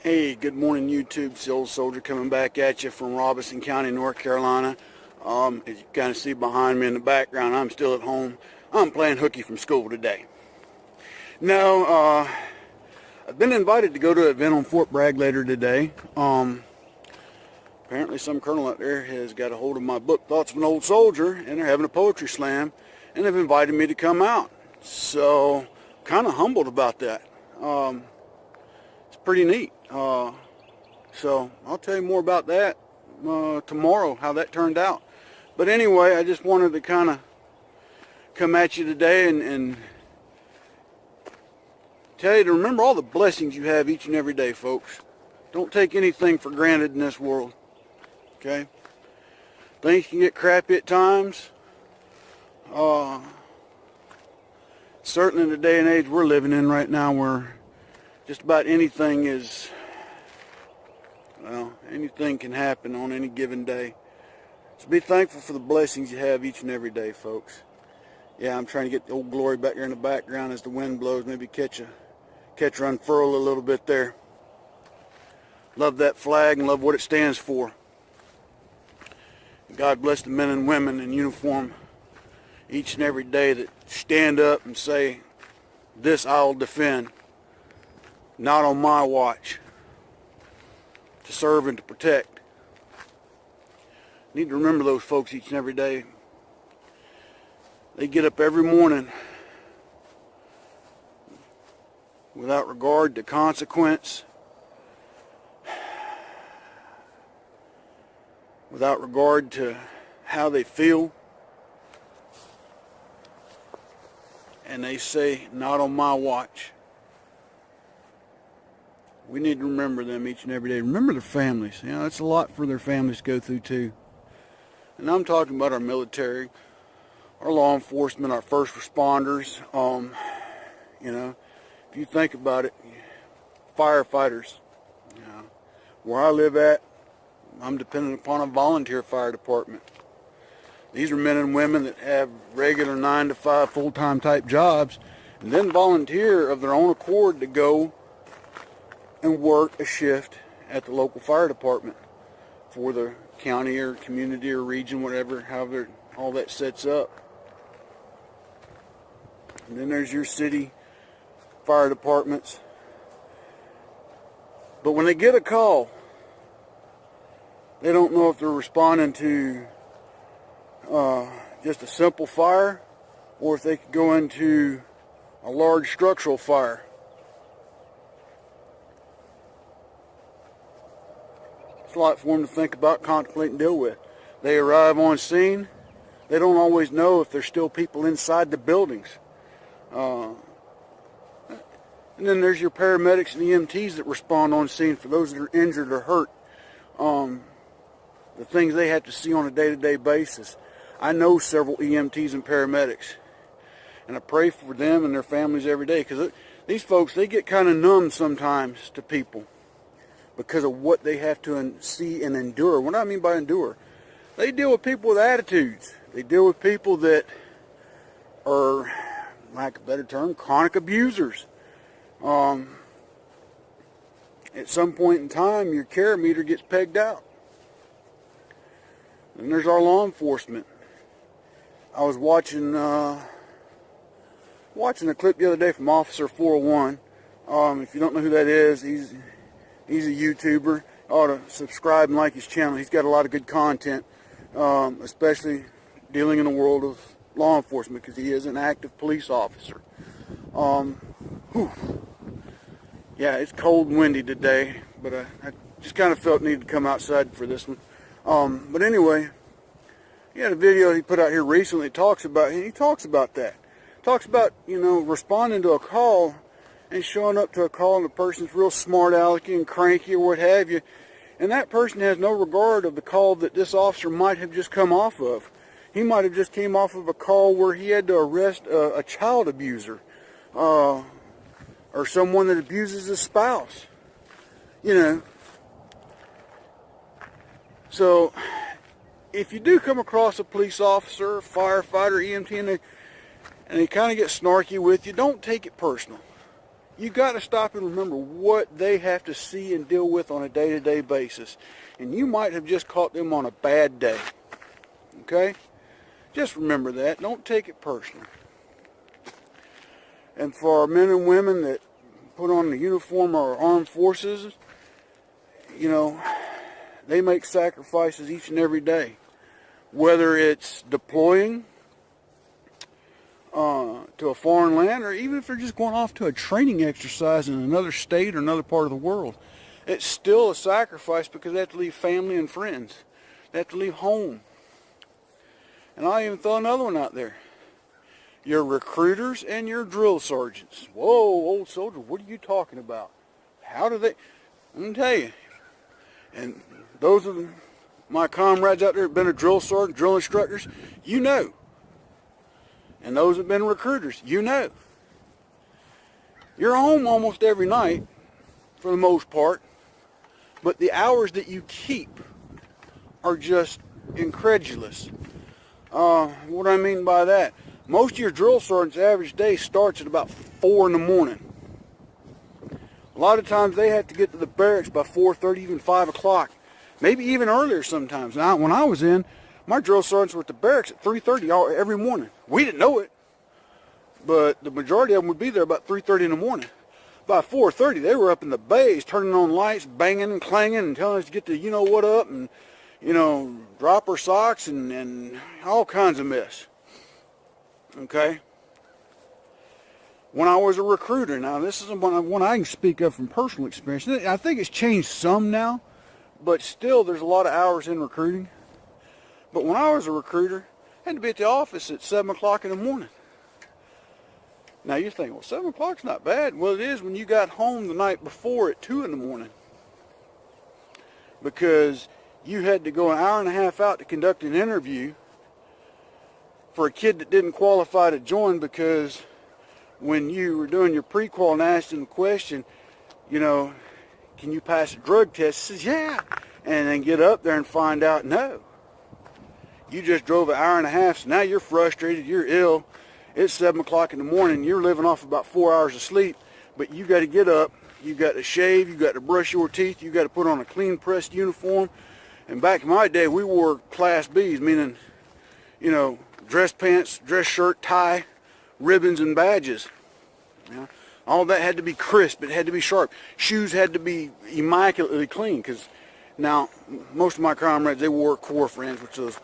Hey, good morning YouTube. It's the old soldier coming back at you from Robeson County, North Carolina. As you kind of see behind me in the background, I'm still at home. I'm playing hooky from school today. Now, I've been invited to go to an event on Fort Bragg later today. Apparently some colonel out there has got a hold of my book, Thoughts of an Old Soldier, and they're having a poetry slam, and they've invited me to come out. So, kind of humbled about that. It's pretty neat. So I'll tell you more about that tomorrow, how that turned out. But anyway, I just wanted to kind of come at you today and tell you to remember all the blessings you have each and every day, folks. Don't take anything for granted in this world, okay? Things can get crappy at times. Certainly in the day and age we're living in right now, where just about anything is, well, anything can happen on any given day. So be thankful for the blessings you have each and every day, folks. Yeah, I'm trying to get the Old Glory back there in the background as the wind blows. Maybe catch her unfurl a little bit there. Love that flag and love what it stands for. God bless the men and women in uniform each and every day that stand up and say, "This I'll defend. Not on my watch." To serve and to protect. Need to remember those folks each and every day. They get up every morning without regard to consequence, without regard to how they feel, and they say, "Not on my watch." We need to remember them each and every day. Remember their families. You know, that's a lot for their families to go through too. And I'm talking about our military, our law enforcement, our first responders. You know, if you think about it, firefighters. You know, where I live at, I'm dependent upon a volunteer fire department. These are men and women that have regular 9-to-5 full-time type jobs, and then volunteer of their own accord to go and work a shift at the local fire department for the county or community or region, whatever, however all that sets up. And then there's your city fire departments. But when they get a call, they don't know if they're responding to just a simple fire, or if they could go into a large structural fire. A lot for them to think about, contemplate, and deal with. They arrive on scene. They don't always know if there's still people inside the buildings. And then there's your paramedics and EMTs that respond on scene for those that are injured or hurt. The things they have to see on a day-to-day basis. I know several EMTs and paramedics, and I pray for them and their families every day, because these folks, they get kind of numb sometimes to people, because of what they have to see and endure. What do I mean by endure? They deal with people with attitudes. They deal with people that are, lack of a better term, chronic abusers. At some point in time, your care meter gets pegged out. And there's our law enforcement. I was watching a clip the other day from Officer 401. If you don't know who that is, he's a YouTuber. You ought to subscribe and like his channel. He's got a lot of good content, especially dealing in the world of law enforcement, because he is an active police officer. Yeah, it's cold and windy today, but I just kind of felt needed to come outside for this one. But anyway, he had a video he put out here recently. He talks about that. Talks about, you know, responding to a call and showing up to a call, and the person's real smart alecky and cranky or what have you, and that person has no regard of the call that this officer might have just come off of. He might have just came off of a call where he had to arrest a child abuser, or someone that abuses his spouse, you know. So if you do come across a police officer, firefighter, EMT, and they kind of get snarky with you, don't take it personal. You got to stop and remember what they have to see and deal with on a day-to-day basis. And you might have just caught them on a bad day. Okay? Just remember that. Don't take it personally. And for our men and women that put on the uniform of our armed forces, you know, they make sacrifices each and every day. Whether it's deploying to a foreign land, or even if they're just going off to a training exercise in another state or another part of the world, it's still a sacrifice because they have to leave family and friends. They have to leave home. And I'll even throw another one out there. Your recruiters and your drill sergeants. Whoa, old soldier, what are you talking about? How do they? I'm going to tell you. And those of my comrades out there who have been a drill sergeant, drill instructors, you know. And those that have been recruiters, you know. You're home almost every night, for the most part, but the hours that you keep are just incredulous. What I mean by that, most of your drill sergeants' average day starts at about 4 in the morning. A lot of times they have to get to the barracks by 4:30, even 5 o'clock, maybe even earlier sometimes. Now, when I was in, my drill sergeants were at the barracks at 3:30 every morning. We didn't know it, but the majority of them would be there about 3:30 in the morning. By 4:30, they were up in the bays, turning on lights, banging and clanging, and telling us to get the you-know-what up, and, you know, drop our socks, and all kinds of mess. Okay? When I was a recruiter, now this is one I can speak of from personal experience. I think it's changed some now, but still there's a lot of hours in recruiting. But when I was a recruiter, I had to be at the office at 7 o'clock in the morning. Now you're thinking, well, 7 o'clock's not bad. Well, it is when you got home the night before at 2 in the morning. Because you had to go an hour and a half out to conduct an interview for a kid that didn't qualify to join, because when you were doing your pre-qual and asked him the question, you know, can you pass a drug test? He says, yeah. And then get up there and find out, no. You just drove an hour and a half, so now you're frustrated, you're ill. It's 7 o'clock in the morning, you're living off about 4 hours of sleep, but you got to get up, you got to shave, you got to brush your teeth, you got to put on a clean pressed uniform. And back in my day, we wore Class Bs, meaning, you know, dress pants, dress shirt, tie, ribbons, and badges. You know, all that had to be crisp, it had to be sharp. Shoes had to be immaculately clean, because now most of my comrades, they wore Core Friends, which are those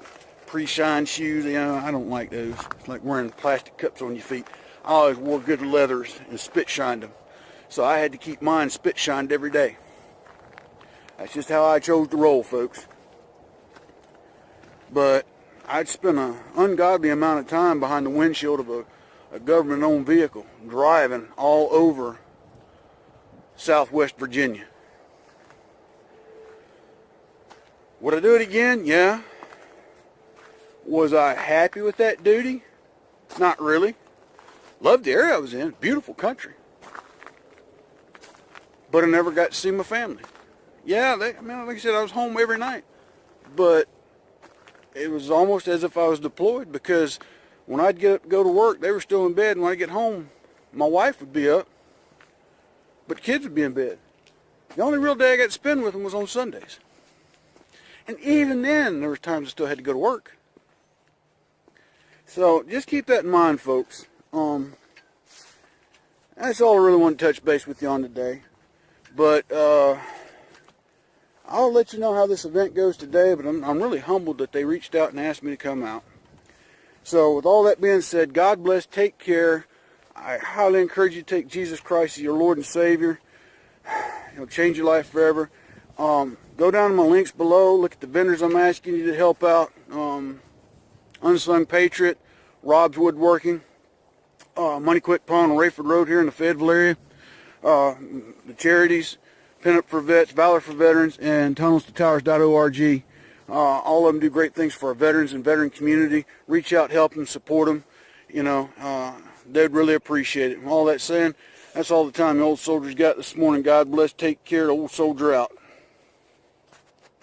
pre-shined shoes. You know, I don't like those. It's like wearing plastic cups on your feet. I always wore good leathers and spit shined them, so I had to keep mine spit shined every day. That's just how I chose to roll, folks. But I'd spend an ungodly amount of time behind the windshield of a government-owned vehicle, driving all over Southwest Virginia. Would I do it again? Yeah. Was I happy with that duty? Not really. Loved the area I was in. Beautiful country. But I never got to see my family. Yeah, like I said, I was home every night. But it was almost as if I was deployed, because when I'd get up to go to work, they were still in bed. And when I get home, my wife would be up, but the kids would be in bed. The only real day I got to spend with them was on Sundays. And even then, there was times I still had to go to work. So just keep that in mind, folks. That's all I really want to touch base with you on today. But I'll let you know how this event goes today, but I'm really humbled that they reached out and asked me to come out. So with all that being said, God bless, take care. I highly encourage you to take Jesus Christ as your Lord and Savior. He'll change your life forever. Go down to my links below, look at the vendors I'm asking you to help out. Unsung Patriot, Rob's Woodworking, Money Quick Pawn on Rayford Road here in the Fayetteville area, the Charities, Pin Up for Vets, Valor for Veterans, and TunnelsToTowers.org. All of them do great things for our veterans and veteran community. Reach out, help them, support them. You know, they'd really appreciate it. And all that saying, that's all the time the old soldiers got this morning. God bless, take care, the old soldier out.